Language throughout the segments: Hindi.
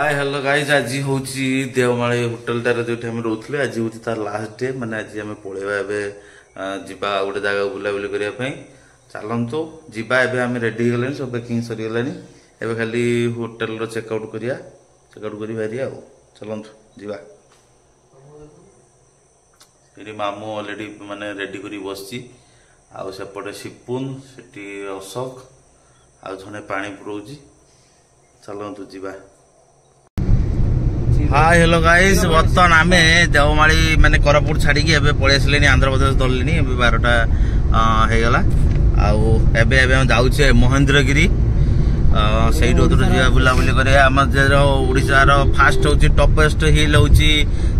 हाय हेलो गाइज आज हूँ देवमाली होटेल जो रोते आज हूँ तार लास्ट डे माने आज आम पलैबा जा गोटे जगह बुलाबुली करने चलतु जा आम रेडी हो सब पैकिंग सरीगला एवं खाली होटेल चेकआउट करिया चेकआउट कर बाहरिया चलतु जा ये मामू अलरेडी माने रेडी कर बसची आउपटे सिपुन से अशोक आउ जड़े पानी पुराऊँ चलतु जा हाय हेलो गाइस बर्तमान आम देवमाली माने कोरापुट छाड़ी पलि आसिले आंध्र प्रदेश दलिनी 12टा होगला आम जाऊे महेंद्रगिरी से बुलाबुली करेशार फास्ट हूँ टपेस्ट हिल हूँ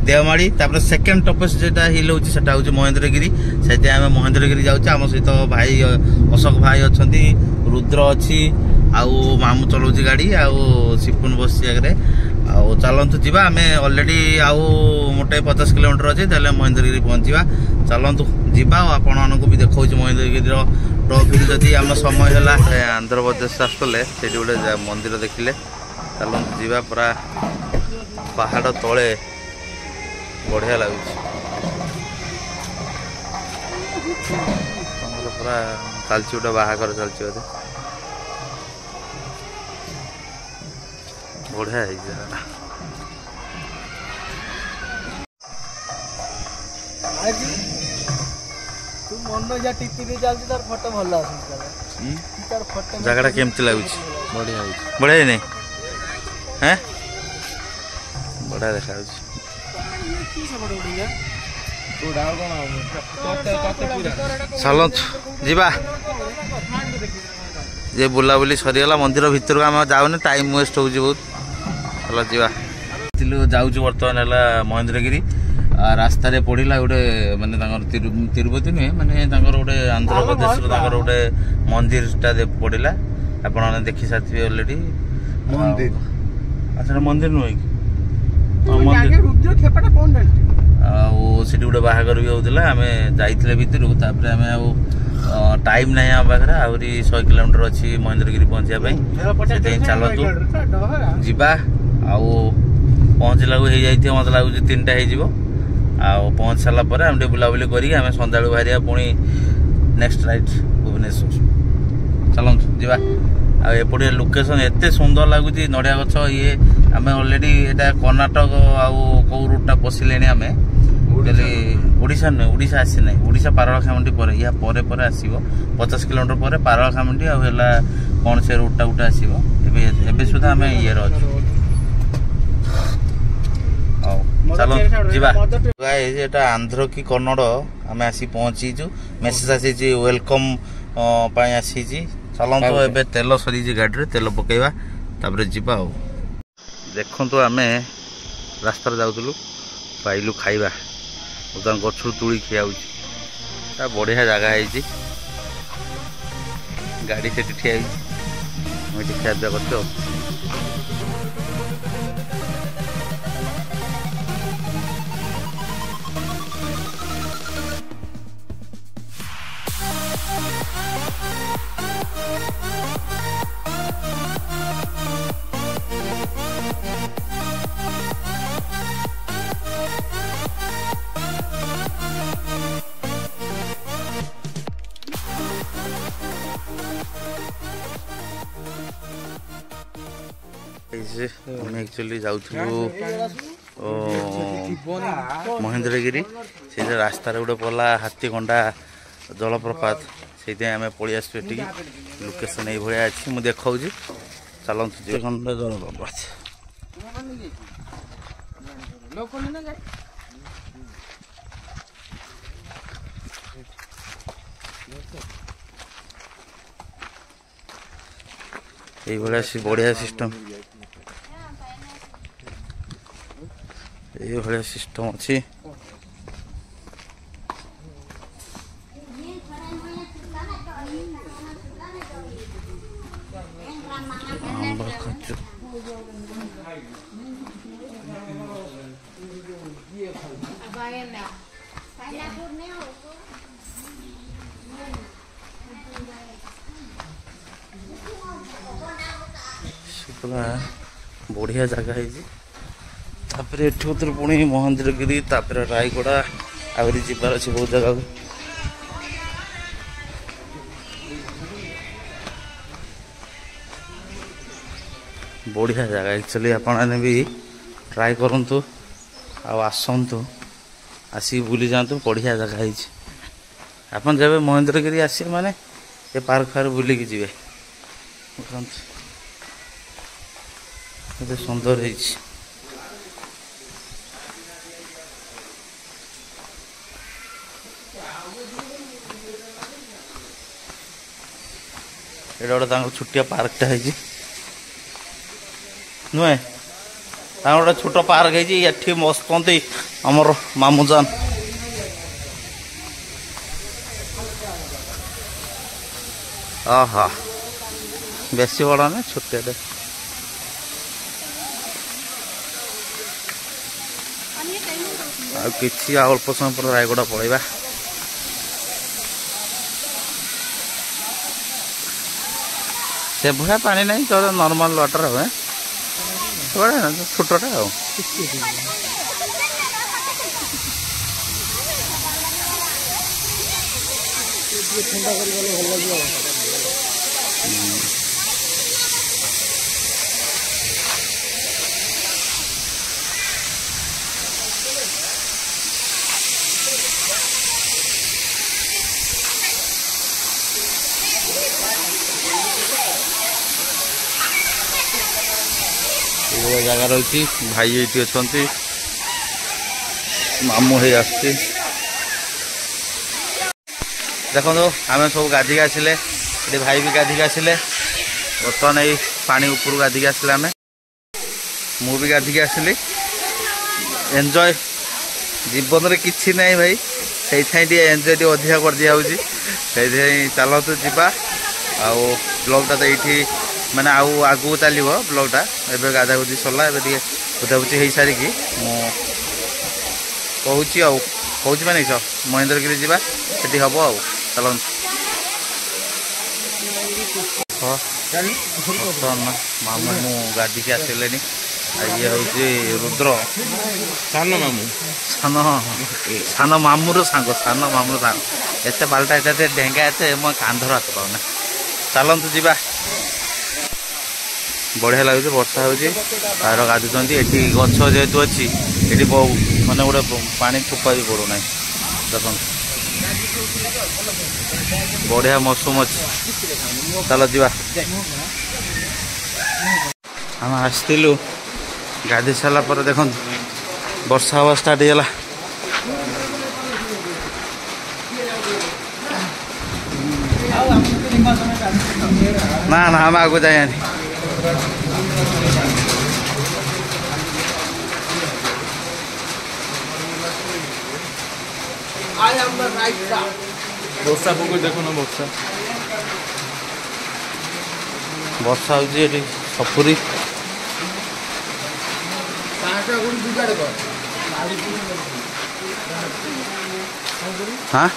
देवमाली सेकेंड टपेस्ट जेटा हिल हूँ सेटा हूँ महेंद्रगिरी से आम महेंद्रगिरी जाऊे आम सहित भाई अशोक भाई अच्छा रुद्र अच्छी आउ मामू चलाऊ गाड़ी आउ सिपुन बस आगे चलतु जा आम अलरेडी आउ मोटे 50 किलोमीटर अच्छे महेंद्रगिरी पहुँचा चलतु जा आपण भी देखा महेंद्रगिरी ट्रफी जदि आम समय है आंध्र प्रदेश आसले से गोटे मंदिर देखिले चलतु जा पूरा पहाड़ तले बढ़िया लगुच पूरा चलती गोटे बाहागर चलती बोधे बढ़िया है जगह जगह केमती लगुच बढ़िया नहीं हैं बढ़िया देखा चलत जीवा जे बुलाबुली सरीगला मंदिर भितर आम जाऊनी टाइम वेस्ट हो बहुत चल जा जाऊँ बर्तमान है महेंद्रगिरी रास्तार पड़ा गोटे माने तिरुपति नुहे माने गोटे आंध्र प्रदेश गोटे मंदिर पड़ा आप देखी सारे अलरेडी अच्छा मंदिर नुहे कि गोटे बाहागर भी होता आम जाइए भितर आम टाइम ना आम पाखे आहरी 100 किलोमीटर अच्छी महेंद्रगिरी पहुँचापी चलतु जा पहुँचला मत लगुच 3टा हो पहुँच सारापर आम बुलाबुली करें सन्दा बाहर पुणी नेक्स्ट राइट भुवनेश्वर चलतु जा आपटे लोकेशन एत सुंदर लगुच नड़िया गछ ये आम अलरेडी यहाँ कर्णाटक आउ रूटा पशिले आम ओडिशा नुहे ओडिशा आसी ना ओडिशा पारଳାଖେମୁଣ୍ଡି पर या परे परे आसीबो 50 किलोमीटर पर पारଳାଖେମୁଣ୍ଡି आ हेला कौन से रूटा गुटा आसीबो एबे सुधा आम ये चलो जीवा गाइस एटा आंध्र की कन्नड़ आम आसी पहुंचीचु मेसेज आसी वेलकम पाई आसी चलतु एबे तेल सरी गाड़ी तेल पकेवा तापर जीवा देखंतु आमे रास्ता जाउतलु पाइलु खाइबा गछरू तुड़ी खिया बढ़िया जगह है गाड़ी से ठिया खिया पिया कर एक्चुअली जाऊँ महेंद्रगिरी से रास्तार गोटे पला हाथीकंडा जलप्रपात से आम पलि आसु लोकेशन ये अच्छी मुझे देखा चलतु हाथीकंडा जलप्रपात ये बढ़िया सिस्टम ये भाया सिस्टम अच्छी बढ़िया जगह है तापर एठू तो पुणी महेंद्रगिरी तापर रायगड़ा आहरी जीवार अच्छे बहुत जगह को बढ़िया जगह एक्चुअली आपने भी ट्राए करूँ आसतु आसिक बुली जातु बढ़िया जगह है आपन जब महेंद्रगिरी आसे माने ये पार्क फार्क बुलिकी जी सुंदर है गोटे छुटिया पार्कटा है नुहे गोटे छोट पार्क है ये बसते आमर मामूजान बेसी बड़ा ना छोटे कि अल्प समय पर रायगड़ा पलैबा से भया पानी नहीं तो नॉर्मल वाटर है छोटा जगह रही भाई ये अच्छा मामू है आसती देखो आम सब गाधिक आसिले भाई भी गाधिक आसिले बर्तमान ये पानी ऊपर गाधिक आसिले आम मु भी गाधिक आसिली एंजॉय जीवन में किसी ना भाई से एंजॉय टे अधिका कर दिया चलतु जावा आउ ब्लॉगटा तो ये मैंने आउ आगू चलो ब्लॉगटा एवं गाधा गुधी सरला बुझाबुझी हो सारिकी कहूँ माने महेंद्रगिरी जावा से हम आउ चल मामू मु गाधी के आसिले ये हूँ रुद्र सान मामू सान मामूर सांग सान मामूर सांग एत बाल्टा एत ढेंगा एत मो कांधर हाथ पाऊना चलतु जावा बढ़िया लगे वर्षा हो गाधुंट ये गच जेहेतु अच्छी ये मैंने गोटे पा थोपा भी पड़ूना देख बढ़िया मौसम अच्छी चल जा आम आसलु गाधी सारापर देख वर्षा हवा स्टार्ट होगा ना ना हम आगू जाए वर्षा को देखो ना वर्षा वर्षा हो सपुरी हाँ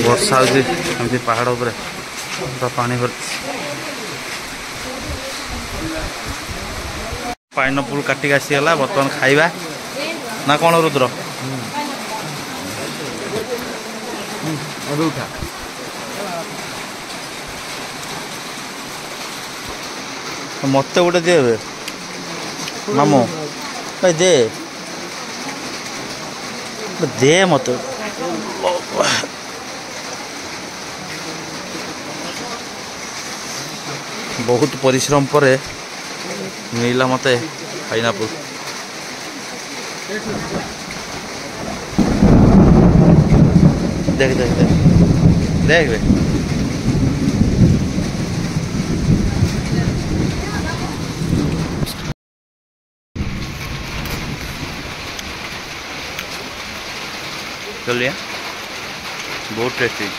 वर्षा होती पहाड़ उपर पूरा पानी भर्ती पाइनएप्पल काटिक आसीगला बर्तमान खाइबा ना कौन रुद्र उठा मत गोटे दे मामू दे दे मत बहुत परिश्रम पर मिला मत पाइनएप्पल देख देख देख देख चलिए बहुत टेस्टी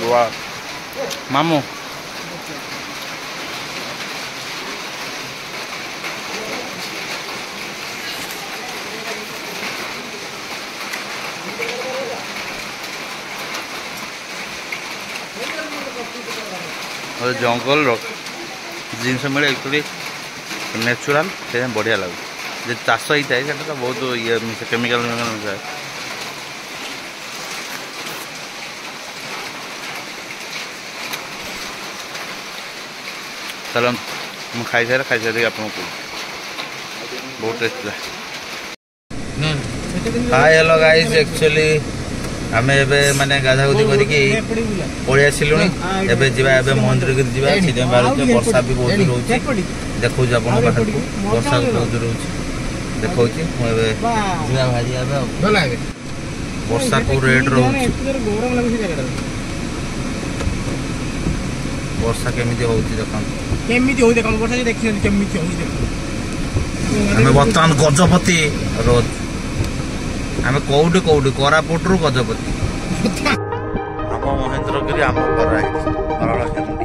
वाह मामू जंगल जिनस मिले एक्चुअली नेचुराल से बढ़िया लगे जो चाष होता है तो बहुत ये केमिकल मिसाए चलो मुझे खाई सारे आपको बहुत taste hi hello guys actually आम ए माने गाधा गुधी करके पलि आसिलु एबे जीवा एबे मंदिर के जीवा सीधे बाहर वर्षा भी बहुत रोचे देखो अपन पाखर वर्षा बहुत रोचे देखो मु एबे जीवा भाजी आबे भला है वर्षा को रेट रोचे गरम लागुसी जगह वर्षा केमिति होउची देखन केमिति होई देखन वर्षा देखि केमिति होई देखन हमें वर्तमान गजपति रोज आम कौटी कौटी कोरापुट रु गजपति आम महेंद्रगिरी आम घर